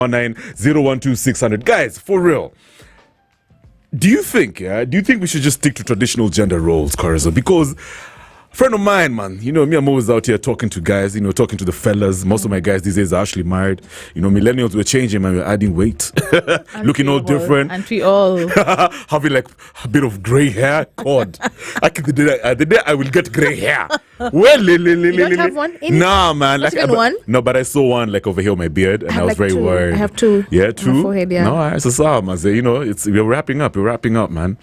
012 Guys, for real. Do you think we should just stick to traditional gender roles, Corazon? Because a friend of mine, man, me, I'm always out here talking to guys, talking to the fellas. Most of my guys these days are actually married. Millennials were changing, man, we're adding weight, looking all different. And we all having like a bit of grey hair. God, the day I will get grey hair. Well, you don't have one? Nah, man. Like, one? No, but I saw one like over here on my beard, and I was very worried. I have two. Yeah, two. On my forehead, yeah. No, it's a psalm. I say, we're wrapping up. We're wrapping up, man.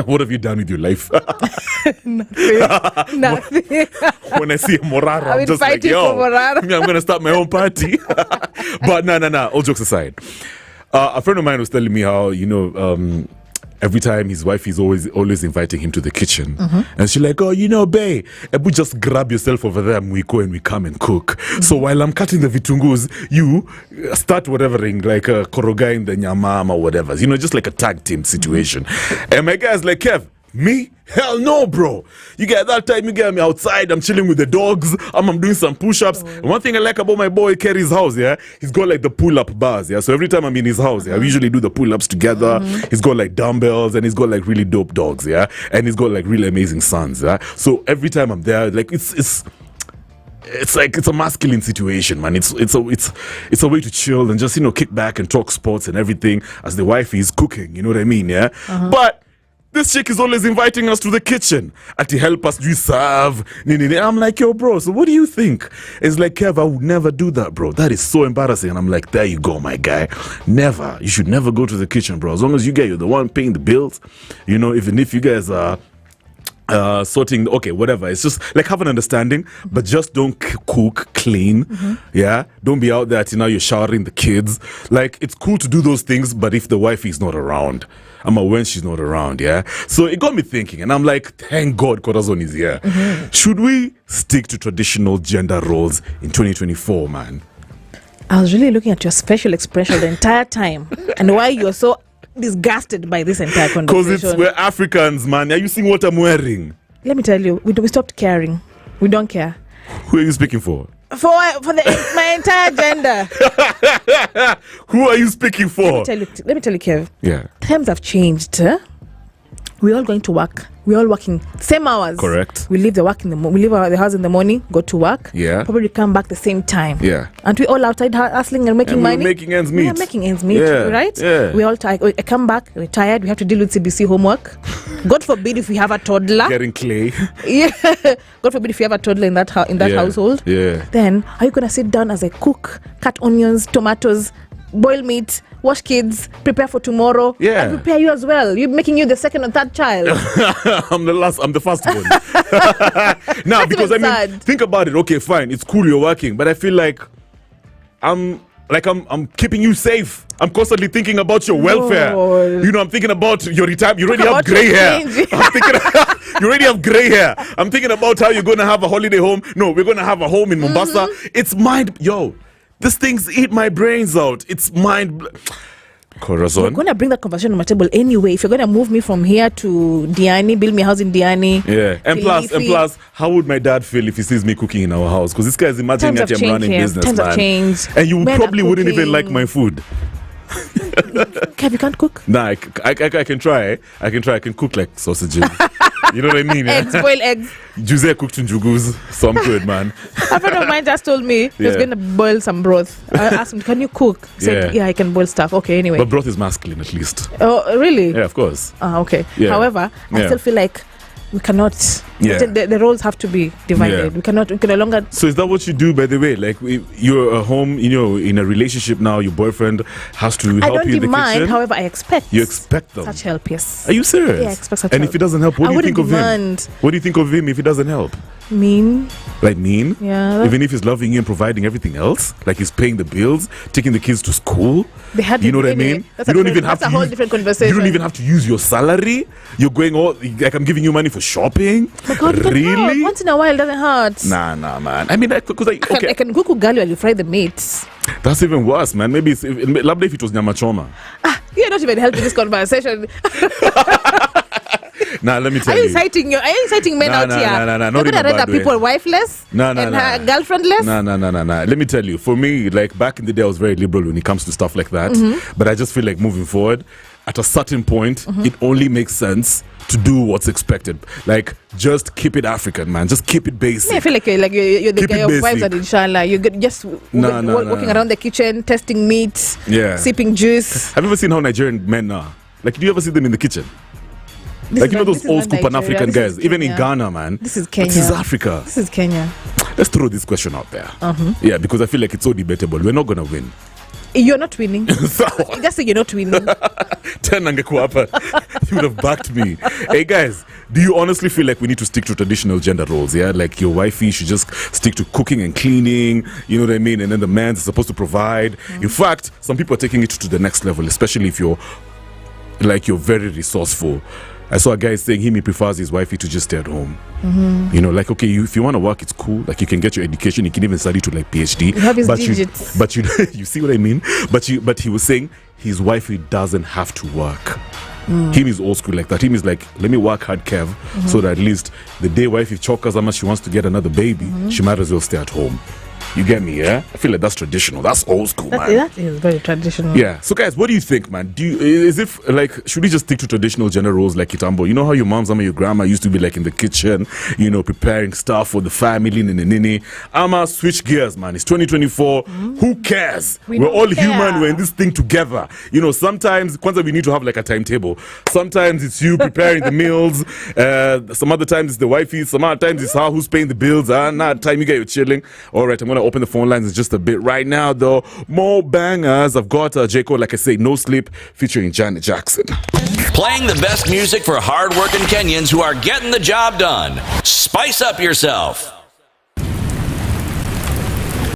What have you done with your life? Nothing. When I see a Morara, I'm just like, I'm gonna start my own party. But no. All jokes aside, a friend of mine was telling me how every time his wife is always inviting him to the kitchen, and she's like, babe, Ebu, just grab yourself over there, and we go and we come and cook. So while I'm cutting the vitungus, you start whatevering, like koroga in the nyamam or whatever, just like a tag team situation. And my guy's like, Kev, me? Hell no, bro. You get that time, you get me outside, I'm chilling with the dogs, I'm doing some push-ups. And one thing I like about my boy Kerry's house, he's got like the pull-up bars, so every time I'm in his house, we usually do the pull-ups together. He's got like dumbbells, and he's got like really dope dogs, and he's got like really amazing sons, So every time I'm there, like it's like it's a masculine situation, man. It's a way to chill and just kick back and talk sports and everything as the wife is cooking, you know what I mean, But this chick is always inviting us to the kitchen to help us serve. I'm like, yo, bro, so what do you think? It's like, Kev, I would never do that, bro. That is so embarrassing. And I'm like, there you go, my guy. Never. You should never go to the kitchen, bro. As long as you're the one paying the bills, even if you guys are sorting, okay, whatever. It's just like have an understanding, but just don't cook, clean. Don't be out there you're showering the kids. Like, it's cool to do those things, but if the wife is not around, when she's not around, So it got me thinking, and I'm like, thank God Corazon is here. Should we stick to traditional gender roles in 2024, man? I was really looking at your facial expression the entire time, and why you're so disgusted by this entire conversation. Because we're Africans, man. Are you seeing what I'm wearing? Let me tell you, we stopped caring. We don't care. Who are you speaking for? For my entire gender. Who are you speaking for? Let me tell you, Kev. Yeah. Times have changed. We're all going to work. We're all working same hours. Correct. We leave the house in the morning, go to work. Yeah. Probably come back the same time. Yeah. Aren't we all outside hustling and making money? Making ends meet. We are making ends meet, right? Yeah. We all tired. I come back, we're tired. We have to deal with CBC homework. God forbid if we have a toddler. Getting clay. Yeah. God forbid if you have a toddler in that household. Yeah. Then are you gonna sit down as I cook, cut onions, tomatoes, boil meat, wash kids, prepare for tomorrow, and prepare you as well? You're making you the second or third child. I'm the first one. Now, because think about it. Okay, fine, it's cool you're working, but I feel like I'm keeping you safe. I'm constantly thinking about your welfare. I'm thinking about your retirement. You already have grey hair. You already have grey hair. I'm thinking about how you're going to have a holiday home. No, we're going to have a home in Mombasa. It's these things eat my brains out. It's Corazon. You're going to bring that conversation on my table anyway. If you're going to move me from here to Diani, build me a house in Diani. Yeah. And plus, how would my dad feel if he sees me cooking in our house? Because this guy is imagining that I'm running business, Times man. have changed. And you probably wouldn't even like my food. Kev, you can't cook? Nah, I can try. I can cook like sausages. You know what I mean? Eggs, boil eggs. Jose cooked njugus, so I'm good, man. A friend of mine just told me he was going to boil some broth. I asked him, can you cook? He said, I can boil stuff. Okay, anyway. But broth is masculine, at least. Oh, really? Yeah, of course. Okay. Yeah. However, I still feel like we cannot. The roles have to be divided. We can no longer. So is that what you do, by the way? Like you're at home, in a relationship now. Your boyfriend has to help you in the kitchen. However, I expect. You expect them. Such help, yes. Are you serious? Yeah, I expect such help. And if he doesn't help, what do you think of him? What do you think of him if he doesn't help? Mean. Like mean? Yeah. Even if he's loving you and providing everything else, like he's paying the bills, taking the kids to school. You know what I mean? That's a whole different conversation. You don't even have to use your salary. You're going like I'm giving you money for shopping. My God, really? Once in a while doesn't hurt. Nah, man. I mean, I can cook ugali while you fry the meat. That's even worse, man. Maybe if it was nyama choma. You're not even helping this conversation. Nah, let me tell Are you you. inciting men out here? Nah. You're gonna render people wifeless and girlfriendless? Nah. Let me tell you. For me, like back in the day, I was very liberal when it comes to stuff like that. But I just feel like moving forward, at a certain point, it only makes sense to do what's expected. Like, just keep it African, man. Just keep it basic. I feel like you're the guy of wives and inshallah. You're just walking around the kitchen, testing meat, sipping juice. Have you ever seen how Nigerian men are? Like, do you ever see them in the kitchen? Those old school Pan-African guys. Even in Ghana, man. This is Kenya. This is Africa. This is Kenya. Let's throw this question out there. Yeah, because I feel like it's so debatable. We're not going to win. You're not winning. Just say you're not winning. 10 angekuapa. You would have backed me. Hey guys, do you honestly feel like we need to stick to traditional gender roles? Yeah, like your wifey should just stick to cooking and cleaning, you know what I mean? And then the man's supposed to provide. In fact, some people are taking it to the next level, especially if you're very resourceful. I saw a guy saying he prefers his wifey to just stay at home. You know, like, okay, if you want to work, it's cool. Like, you can get your education. You can even study to like PhD. You have his digits. But you see what I mean? But he was saying his wifey doesn't have to work. Him is old school like that. Him is like, let me work hard, Kev, so that at least the day wifey chokers how much she wants to get another baby, she might as well stay at home. You get me, yeah? I feel like that's traditional. That's old school, man. That is very traditional. Yeah. So, guys, what do you think, man? Should we just stick to traditional gender roles like Kitambo? You know how your mom, some of your grandma used to be like in the kitchen, you know, preparing stuff for the family, nini. I'ma switch gears, man. It's 2024. Who cares? We're all human. We're in this thing together. You know, sometimes, Kwanzaa, we need to have like a timetable. Sometimes it's you preparing the meals. Some other times it's the wifey. Some other times it's her who's paying the bills. Time you get your chilling. All right, I'm going to open the phone lines in just a bit. Right now, though, more bangers. I've got J. Cole, like I say, No Sleep, featuring Janet Jackson. Playing the best music for hard-working Kenyans who are getting the job done. Spice up yourself.